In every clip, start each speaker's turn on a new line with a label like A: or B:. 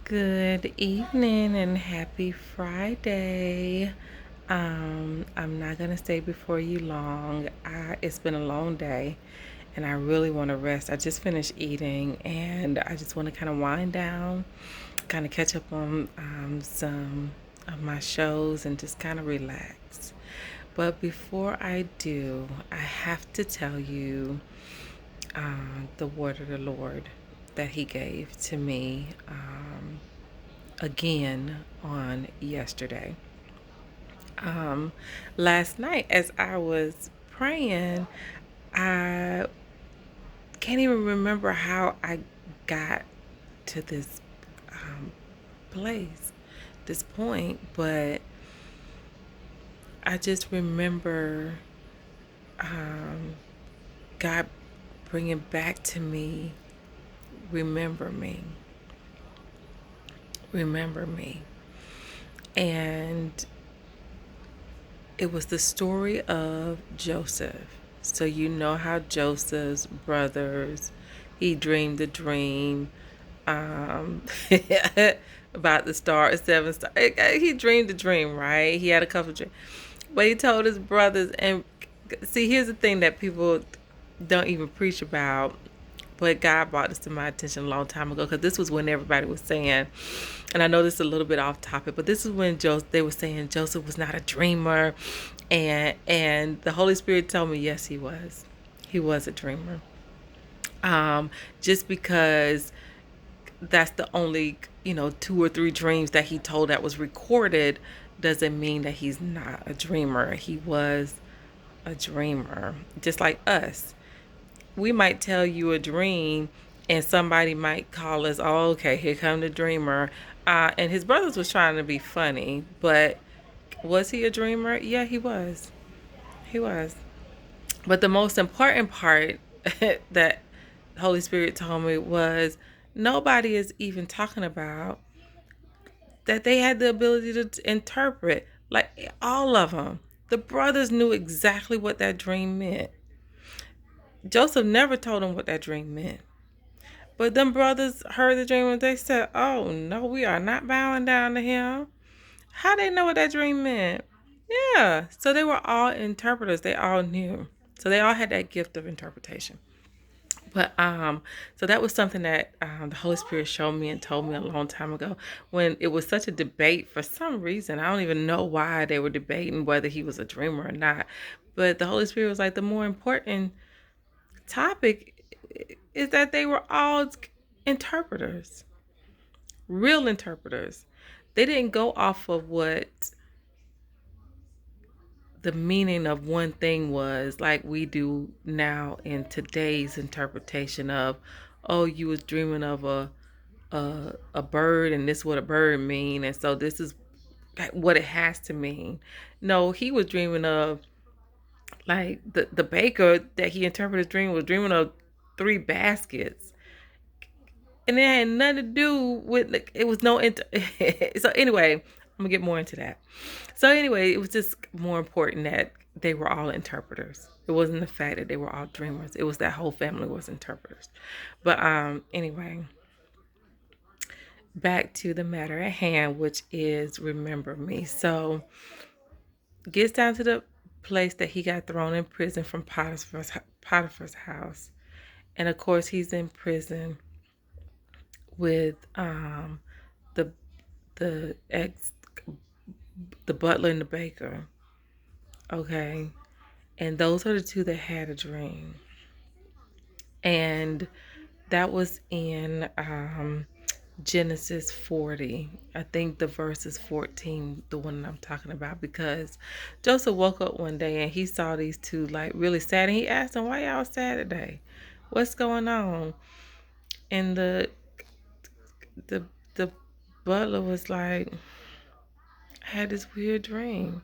A: Good evening and happy Friday. I'm not gonna stay before you long. It's been a long day and I really want to rest. I just finished eating and I just want to kind of wind down, kind of catch up on some of my shows and just kind of relax. But before I do, I have to tell you the word of the Lord that He gave to me again on yesterday. Um, Last night, as I was praying, I can't even remember how I got to this um, place, this point, but I just remember um, God bringing back to me, remember me, remember me. And it was the story of Joseph. So you know how Joseph's brothers, he dreamed a dream um, about the seven star. He dreamed a dream, right? He had a couple of dreams, but he told his brothers. And see, here's the thing that people don't even preach about, but God brought this to my attention a long time ago because this was when everybody was saying, and I know this is a little bit off topic, but this is when they were saying Joseph was not a dreamer, and the Holy Spirit told me yes, he was a dreamer. Just because that's the only two or three dreams that he told that was recorded doesn't mean that he's not a dreamer. He was a dreamer, just like us. We might tell you a dream and somebody might call us, oh, okay, here come the dreamer. And his brothers was trying to be funny, but was he a dreamer? Yeah, he was. He was. But the most important part that Holy Spirit told me was nobody is even talking about that they had the ability to interpret. Like all of them. The brothers knew exactly what that dream meant. Joseph never told them what that dream meant. But them brothers heard the dream and they said, oh no, we are not bowing down to him. How they know what that dream meant? Yeah. So they were all interpreters. They all knew. So they all had that gift of interpretation. But so that was something that the Holy Spirit showed me and told me a long time ago when it was such a debate for some reason. I don't even know why they were debating whether he was a dreamer or not. But the Holy Spirit was like, the more important topic is that they were all interpreters, real interpreters. They didn't go off of what the meaning of one thing was like we do now in today's interpretation of, oh, you was dreaming of a bird and this is what a bird mean and so this is what it has to mean. No, he was dreaming of like the baker that he interpreted his dream was dreaming of three baskets, and it had nothing to do with like, it was no so anyway, I'm gonna get more into that. So anyway, it was just more important that they were all interpreters. It wasn't the fact that they were all dreamers. It was that whole family was interpreters. But anyway, back to the matter at hand, which is remember me. So gets down to the place that he got thrown in prison from Potiphar's house. And of course he's in prison with the the ex the butler and the baker. Okay. And those are the two that had a dream. And that was in Genesis 40. I think the verse is 14, the one I'm talking about, because Joseph woke up one day and he saw these two like really sad. And he asked them, why y'all sad today? What's going on? And the the butler was like, I had this weird dream.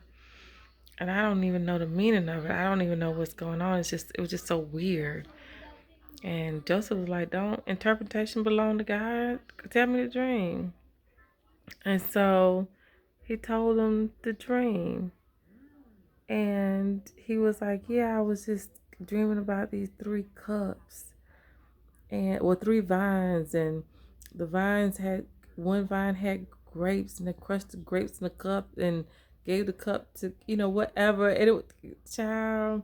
A: And I don't even know the meaning of it. I don't even know what's going on. It was just so weird. And Joseph was like, don't interpretation belong to God? Tell me the dream. And so he told him the dream. And he was like, yeah, I was just dreaming about these three cups and three vines, and the vines had one vine had grapes and they crushed the grapes in the cup and gave the cup to, whatever. And child,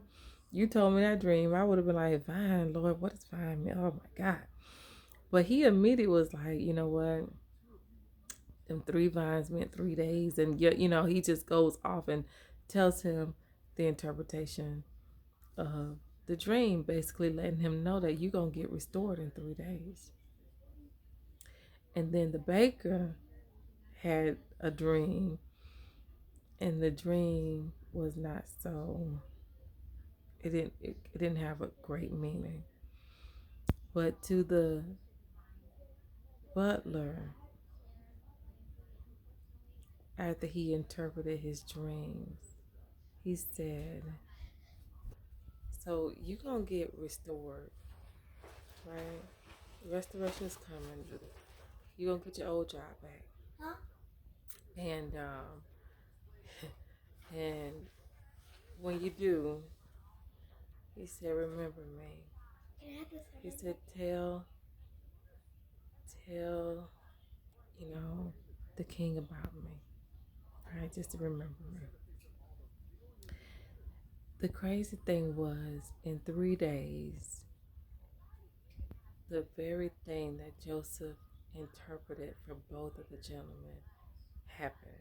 A: you told me that dream, I would have been like, vine, Lord, what is vine mean? Oh my God. But he immediately was like, you know what? Them 3 vines meant 3 days. And, he just goes off and tells him the interpretation of the dream, basically letting him know that you're going to get restored in 3 days. And then the baker had a dream, and the dream was not so, it didn't have a great meaning. But to the butler, after he interpreted his dreams, he said, so you're going to get restored, right? Restoration is coming. You're going to get your old job back. Huh? And and when you do, he said, remember me. He said, tell, the king about me. Right? Just to remember me. The crazy thing was, in 3 days, the very thing that Joseph interpreted for both of the gentlemen happened.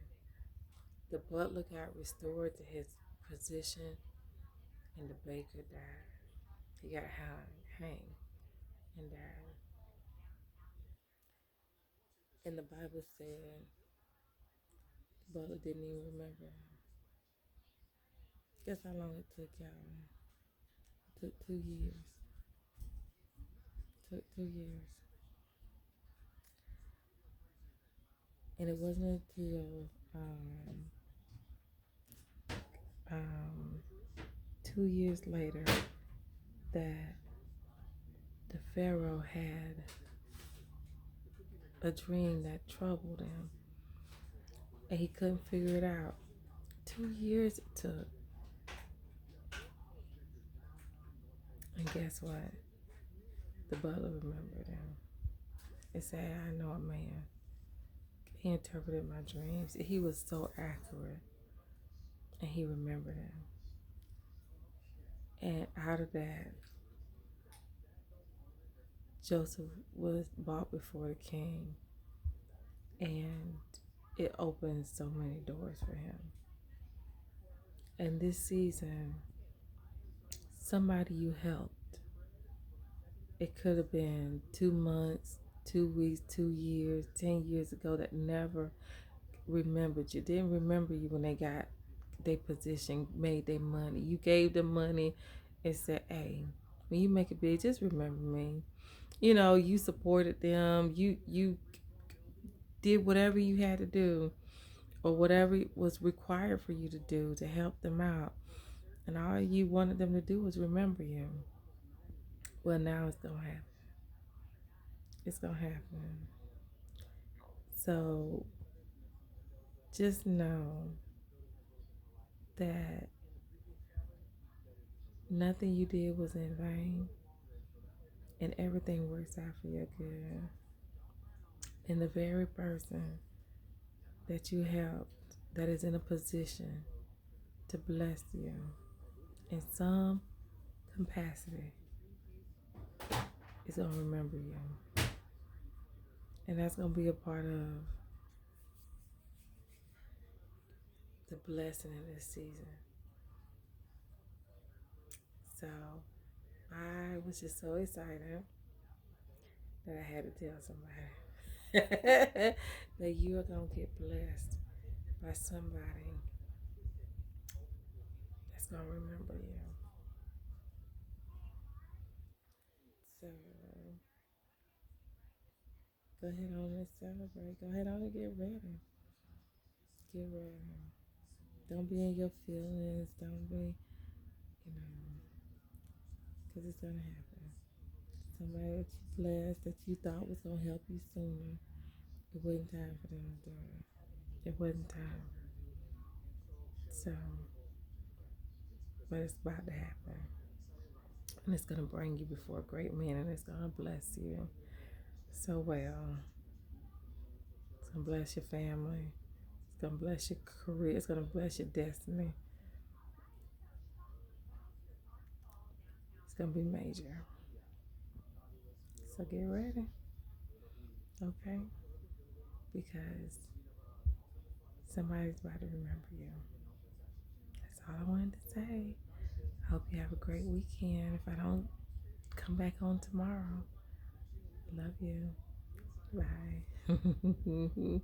A: The butler got restored to his position, and the baker died. He got hanged and died. And the Bible said the butler didn't even remember him. Guess how long it took, y'all? It took 2 years. It took 2 years. And it wasn't until um, 2 years later that the Pharaoh had a dream that troubled him, and he couldn't figure it out. 2 years it took. And guess what? The butler remembered him. It said, I know a man. He interpreted my dreams. He was so accurate, and he remembered him. And out of that, Joseph was brought before the king, and it opened so many doors for him. And this season, somebody you helped, it could have been 2 months, 2 weeks, 2 years, 10 years ago, that never remembered you, didn't remember you when they got their position, made their money. You gave them money and said, hey, when you make it big, just remember me. You supported them. You did whatever you had to do, or whatever was required for you to do to help them out. And all you wanted them to do was remember you. Well, now it's going to happen. It's going to happen. So just know that nothing you did was in vain, and everything works out for your good. And the very person that you helped, that is in a position to bless you in some capacity, is going to remember you. And that's going to be a part of the blessing in this season. So I was just so excited that I had to tell somebody that you are going to get blessed by somebody that's going to remember you. So go ahead on and celebrate. Go ahead on and get ready. Get ready. Don't be in your feelings. Don't be, because it's going to happen. Somebody that you blessed, that you thought was going to help you sooner, it wasn't time for them to do it. It wasn't time. So, but it's about to happen. And it's going to bring you before great men, and it's going to bless you so well. It's gonna bless your family. It's gonna bless your career. It's gonna bless your destiny. It's gonna be major. So get ready, okay? Because somebody's about to remember you. That's all I wanted to say. I hope you have a great weekend. If I don't come back on tomorrow, love you. Bye.